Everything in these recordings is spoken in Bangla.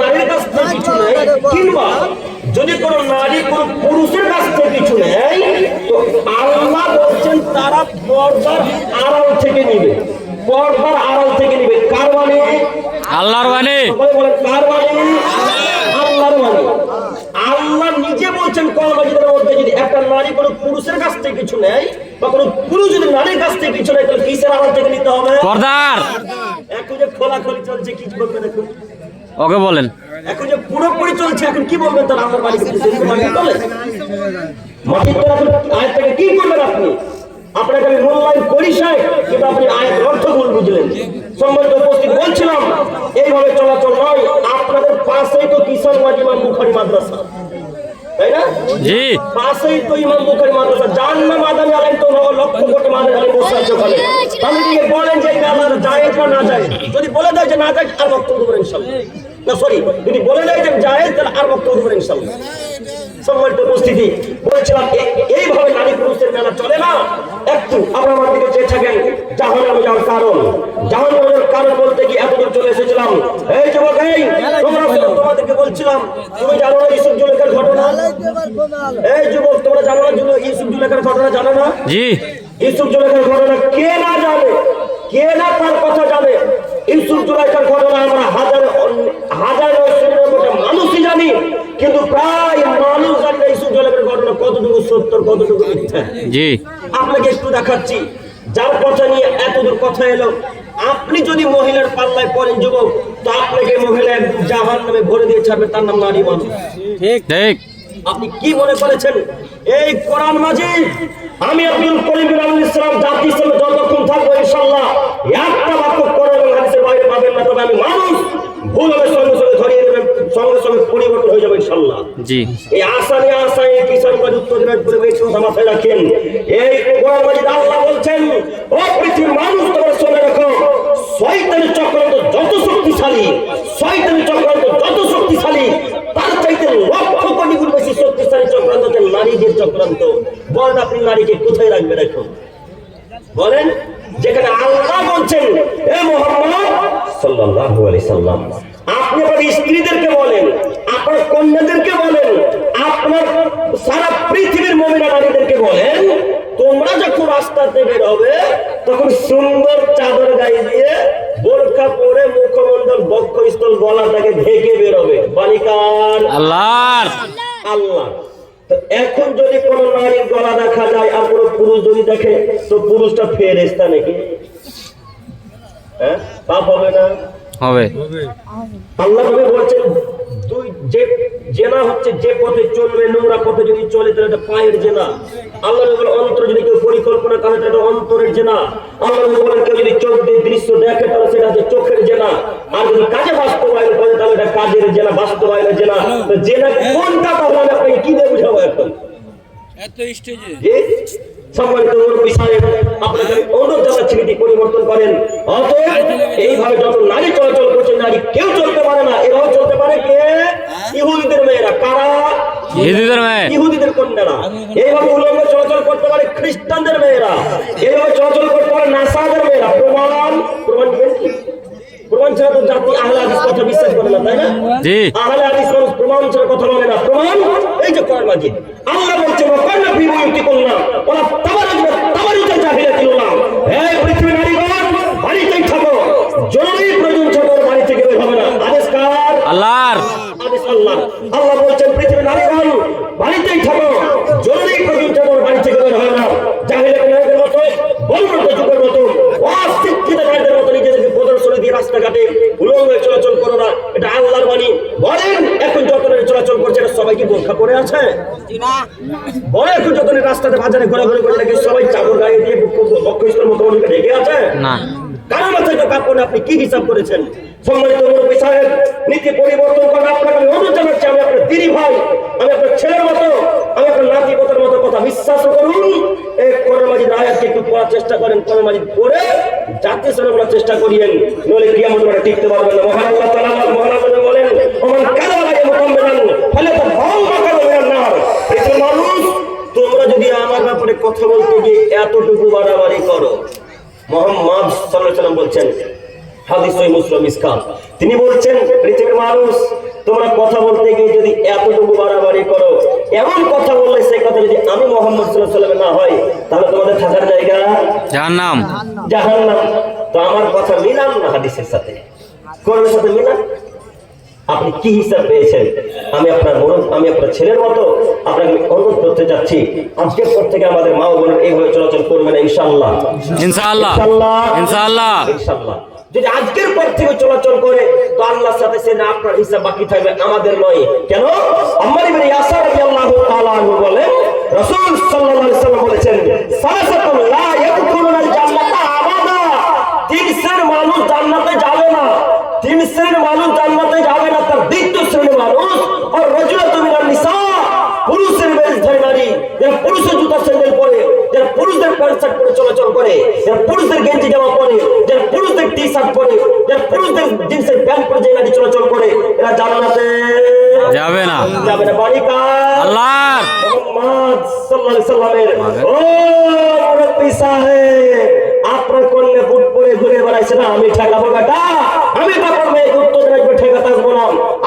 নারীর কাছ থেকে কিছু নেয় কিংবা যদি কোন নারী কোন পুরুষের কাছ থেকে কিছু নেয় তো আল্লাহ বলছেন তারা পর্দার আড়াল থেকে নিবে, পর্দার আড়াল থেকে নিবে। কার বাণী? আল্লাহর বাণী। বলেন কার বাণী? আল্লাহর বাণী। আল্লাহ নিজে বলছেন কোরআনের মধ্যে যদি একটা নারী কোনো পুরুষের কাছ থেকে কিছু নেয় বা কোনো পুরুষ যদি নারীর কাছ থেকে কিছু নেয় তাহলে কিসের আড়াল থেকে নিতে হবে? পর্দার। এখন যে খোলাখুলি চলছে কি বলবেন এখন? ওকে বলেন। এখন যে পুরোপুরি চলছে এখন কি বলবেন? তার আমার বাড়িতে মাটি তোলে, মাটি তোলা আয়াত থেকে কি করবেন আপনি? আপনাকে আমি মূল্যায়ন করি সাহেব, কিন্তু আপনি আয়াতের অর্থ ভুল বুঝলেন। সম্মানিত উপস্থিত, বলছিলাম এইভাবে চলাচল নয়। আপনাদের পাশেই তো কিশোর ইমাম বুখারী মাদ্রাসা, তাই না? জি, পাশেই তো ইমাম বুখারী মাদ্রাসা। জাহান্নাম আদানি আলাইহিম তো লক্ষ কোটি মানুষ আলাইহিম বসে আছে ওখানে। তাহলে কি বলেন যে এটা জায়েজ না না জায়েজ? যদি বলে দেয় যে না জায়েজ আর বক্তব্য দেবেন ইনশাআল্লাহ। না সরি, যদি বলে দেয় যে জায়েজ তাহলে আর বক্তব্য দেবেন ইনশাআল্লাহ। সম্মানিত উপস্থিতি, বলছিলাম এইভাবে নারী পুরুষের মেলা চলে না। একটু আপনার আমার দিকে চেয়ে থাকেন জাহান্নামে যাওয়ার কারণ। জাহান্নামে যাওয়ার কারণ বলতে কি এতদূর চলে এসেছিলাম। এই যুবক, এই তোমাদেরকে বলছিলাম, তুমি জানো না ইউসুফ জুলেখার ঘটনা? এই যুবক, তোমরা জানো না ইউসুফ জুলেখার ঘটনা? জানো না? জি। ইউসুফ জুলেখার ঘটনা কে না জানে? কে না তার কথা জানে? ইউসুফ জুলেখার ঘটনা আমরা হাজার মানুষই জানি, কিন্তু প্রায় মানুষ জানি না ইউসুফ জুলেখার ঘটনা কতটুকু সত্য কতটুকু মিথ্যা। জি, আপনাকে একটু দেখাচ্ছি যার কথা নিয়ে এতদূর কথা এলো। আপনি যদি মহিলার পাল্লায় পড়েন যুবক, তো আপনাকে মহিলা একদম জাহান্নামে ভরে দিয়ে ছাড়বে, তার নাম নারী মানুষ। ঠিক ঠিক। আপনি কি মনে করেছেন এই কোরআন মাজিদ আমি আব্দুল করিম বিন আব্দুল ইসলাম জাতি হিসেবে যতক্ষণ থাকবো ইনশাআল্লাহ একটা বাক্য কোরআন এবং হাদিসের বাইরে পাবেন না। তবে আমি মানুষ, ভুল হবে সঙ্গে সঙ্গে ধরিয়ে দেবেন, সঙ্গে সঙ্গে পরিবর্তন হয়ে যাবে ইনশাআল্লাহ। জি, এই আসায় কিশোরগঞ্জ উত্তর দিনাজপুরে এই কথা মাথায় রাখেন। এই কোরআন মাজিদ আল্লাহ বলছেন, ও পৃথিবীর মানুষ তোমরা শুনে রাখো, শয়তানি চক্রান্ত যত শক্তিশালী, শয়তানি চক্রান্ত যত শক্তিশালী, তার চাইতে লক্ষ কোটি গুণ বেশি শক্তিশালী চক্রান্ত হচ্ছে নারীদের চক্রান্ত। বলেন আপনি নারীকে কোথায় রাখবেন এখন? বলেন, যেখানে আল্লাহ বলছেন হে মুহাম্মদ সাল্লাল্লাহু আলাইহি সাল্লাম, আপনি আপনার স্ত্রীদেরকে বলেন, আপনার কন্যাদেরকে বলেন, আপনার সারা পৃথিবীর মুমিনা নারীদেরকে বলেন, তোমরা যখন রাস্তাতে বের হবে তখন সুন্দর চাদর গায়ে দিয়ে বোরকা পরে মুখমণ্ডল বক্ষস্থল গলাটাকে ঢেকে বের হবে। বালিকার আল্লাহর। আল্লাহ। তো এখন যদি কোন নারীর গলা দেখা যায় আর কোন পুরুষ যদি দেখে, তো পুরুষটা ফেরেশতা নাকি? হ্যাঁ, পাপ হবে না? হবে। আল্লাহ নবী বলেছেন, দুই যে জেনা হচ্ছে যে পথে চলবে, নোংরা পথে যদি চলে তাহলে এটা পায়ের জেনা। আল্লাহ নবী বলেন অন্তর যদি কেউ পরিকল্পনা করে তাহলে এটা অন্তরের জেনা। আল্লাহ নবী বলেন কেউ যদি চোখ দিয়ে দৃশ্য দেখে তাহলে সেটা হচ্ছে চোখের জেনা। আর যদি কাজে বাস্তবায়ন করে তাহলে এটা কাজের জেনা, বাস্তবায়নের জেনা। তো জেনা কোনটা তাহলে আপনাকে কি দিয়ে বুঝাবো এখন? এত স্টেজে সম্মানিত মুরব্বী সাহেব, আপনাকে অনুরোধ জানাচ্ছি এটি পরিবর্তন করেন। অতএব এইভাবে যত নারী চলাচল করছে, নারী কেউ চলতে পারে না। এভাবে চলতে পারে কে? ইহুদিদের মেয়েরা। কারা? ইহুদিদের মেয়ে, ইহুদিদের কন্যারা। এইভাবে উলঙ্গ চলাচল করতে পারে খ্রিস্টানদের মেয়েরা। এইভাবে চলাচল করতে পারে নাসারাদের মেয়েরা। প্রমাণ দিবেন কি? প্রমাণ ছাড়া তো জাতি আহলে হাদিস কথা বিশ্বাস করে না, তাই না? জি। আহলে হাদিস মানুষ প্রমাণ ছাড়া কথা বলে না। প্রমাণ এই যে কোরআন মাজিদ। আল্লাহ বলছেন ওয়াকান্না ফি বুয়ুতিকুন্না ওয়ালা তাবারুজনা তাবারুজাল জাহিলিয়াতিল্লাহ। হে পৃথিবীর নারীগণ, বাড়িতেই থাকো, জরুরি প্রয়োজন ছাড়া বাড়ি থেকে বের হবে না। আদেশ কার? আল্লাহর। আদেশ আল্লাহর। আল্লাহ বলছেন পৃথিবীর নারীগণ, বাড়িতেই থাকো, জরুরি প্রয়োজন ছাড়া বাড়ি থেকে বের হবে না। জাহিলিয়াতের নারীদের মতো, বলবন্ত যুগের মতো, অশিক্ষিত নারীদের মতো নিজেদেরকে প্রদর্শনী দিয়ে রাস্তাঘাটে উলঙ্গ চলাচল করো না। এটা আল্লাহর বাণী। বলেন এখন যত নারী চলাচল করছে এটা সবাই কি বোরকা পরে আছে? বলে এখন যত নারী রাস্তাতে বাজারে ঘোরাঘুরি করে নাকি সবাই চাদর গায়ে দিয়ে বক্ষস্থল মতো ঢেকে আছে? না। কারণ মাথায় তো কাপড়। আপনি কি হিসাব করেছেন? সম্মানিত মুরব্বী সাহেব, নীতি পরিবর্তন করেন। আপনাকে আমি অনুরোধ জানাচ্ছি, আমি আপনার দিদি ভাই, আমি আপনার ছেলের মতো, আমি আপনার নাতি পোতার মতো কথা বিশ্বাস করুন। এই কোরআন মাজিদ আয়াতকে একটু পড়ার চেষ্টা করেন, কোরআন মাজিদ পড়ে জাতীয় স্তরে বলার চেষ্টা করিয়েন, নইলে কিয়ামত মাঠে টিকতে পারবেন না। মহান আল্লাহ তাআলা মহান বলেন, ওমান কাযাবা মুতাম্মিদান ফালাতাবাউ মাকারু মিনান নার। এই মানুষ, তোমরা যদি আমার ব্যাপারে কথা বলতে গিয়ে এতটুকু বাড়াবাড়ি করো, মুহাম্মদ সাল্লাল্লাহু আলাইহি ওয়াসাল্লাম বলছেন হাদিস সহিহ মুসলিম মিসকাত। তিনি বলছেন, পৃথিবীর মানুষ তোমরা কথা বলতে গিয়ে যদি এতটুকু বাড়াবাড়ি করো, এমন কথা বললে সেই কথা যদি আমি মুহাম্মদ সাল্লাল্লাহু আলাইহি ওয়াসাল্লাম না হয়, তাহলে তোমাদের থাকার জায়গা জাহান্নাম। জাহান্নাম। তো আমার কথা মিলান না হাদিসের সাথে, কোরআনের সাথে মিলান। আপনি কি হিসাব পেয়েছেন? আমি আপনার ছেলের মতো আপনাকে অনুরোধ করতে যাচ্ছি, আজকের পর থেকে আমাদের মা ও বোনের এইভাবে চলাচল করবেন ইনশাআল্লাহ। ইনশাআল্লাহ, ইনশাআল্লাহ, ইনশাআল্লাহ। যদি আজকের পর থেকে চলাচল করে, তো আল্লাহর সাথে সে না আপনার হিসাব বাকি থাকবে, আমাদের নয়। কেন? আম্মার ইবনে ইয়াসার রাদিয়াল্লাহু তাআলা আনহু বলেন, রাসূল সাল্লাল্লাহু আলাইহি ওয়াসাল্লাম বলেছেন, সালাসাতুন লা ইয়াদখুলুনাল জান্নাতা আবাদা। তিন শ্রেণীর মানুষ জান্নাতে যাবে না। তিন শ্রেণীর মানুষ জান্নাতে যাবে না। তার দ্বিতীয় শ্রেণীর মানুষ আর রাজুলাতুন মিনান নিসা, পুরুষের বেশধারী নারী, যারা পুরুষের জুতা স্যান্ডেল পরে, যারা পুরুষদের প্যান্ট শার্ট পরে চলাচল করে, যারা পুরুষদের গেঞ্জি জামা পরে, যারা পুরুষদের টি শার্ট পরে, যারা পুরুষদের জিন্সের প্যান্ট পরে যে নারী চলাচল করে, এরা জান্নাতে যাবে না। যাবে না। বাড়ি কার? আল্লাহর। মুহাম্মদ সাল্লাল্লাহু আলাইহি সাল্লামের। ও মুরব্বি সাহেব, আপনার কন্যা বুট পরে ঘুরে বেড়াইছে না, আমি ঠেকাবো বেটা? আমি আপনার মেয়েকে উত্তর দিনাজপুর ঠেকাতে আসবো না।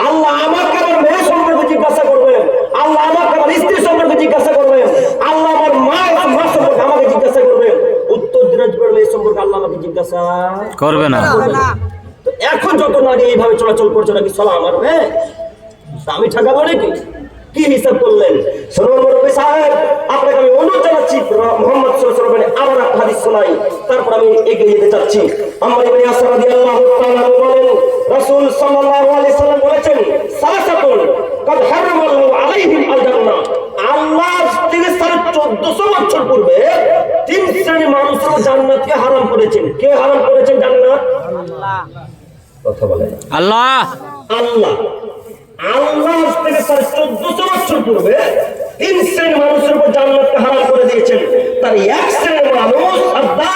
আল্লাহ আমাকে আমার মেয়ে সম্পর্কে জিজ্ঞাসা করবেন, আল্লাহ আমাকে আমার স্ত্রী সম্পর্কে জিজ্ঞাসা করবেন, আল্লাহ আমার মা সম্পর্কে আমাকে জিজ্ঞাসা করবেন। উত্তর দিনাজপুরের মেয়ে সম্পর্কে আল্লাহ আমাকে জিজ্ঞাসা করবে না। তো এখন যত নারী এইভাবে চলাচল করছে, নাকি সলা আমার মেয়ে, আমি ঠেকাবো নাকি? কি হিসাব করলেন? শুনুন মুরব্বি সাহেব, আপনাকে আমি অনুরোধ জানাচ্ছি, মুহাম্মদ সাল্লাল্লাহু আলাইহি ওয়াসাল্লাম আবার একটা হাদিস শোনাই, তারপর আমি এগিয়ে যেতে চাচ্ছি। আম্মার ইবনে ইয়াসার রাদিয়াল্লাহু তাআলা বলেন, রাসূল সাল্লাল্লাহু আলাইহি ওয়াসাল্লাম বলেছেন, সালাসাতুন কাদ হারামাল্লাহু আলাইহিম আল জান্নাহ। আল্লাহ থেকে 1450 বছর পূর্বে তিন শ্রেণীর মানুষকে জান্নাতকে হারাম করেছেন। কে হারাম করেছেন জান্নাত? আল্লাহ। কথা বলেন। আল্লাহ। আল্লাহ আল্লাহ থেকে 1450 বছর পূর্বে তিন শ্রেণীর মানুষের উপর জান্নাতকে হারাম করে দিয়েছেন। তার এক শ্রেণীর মানুষ আল্লাহ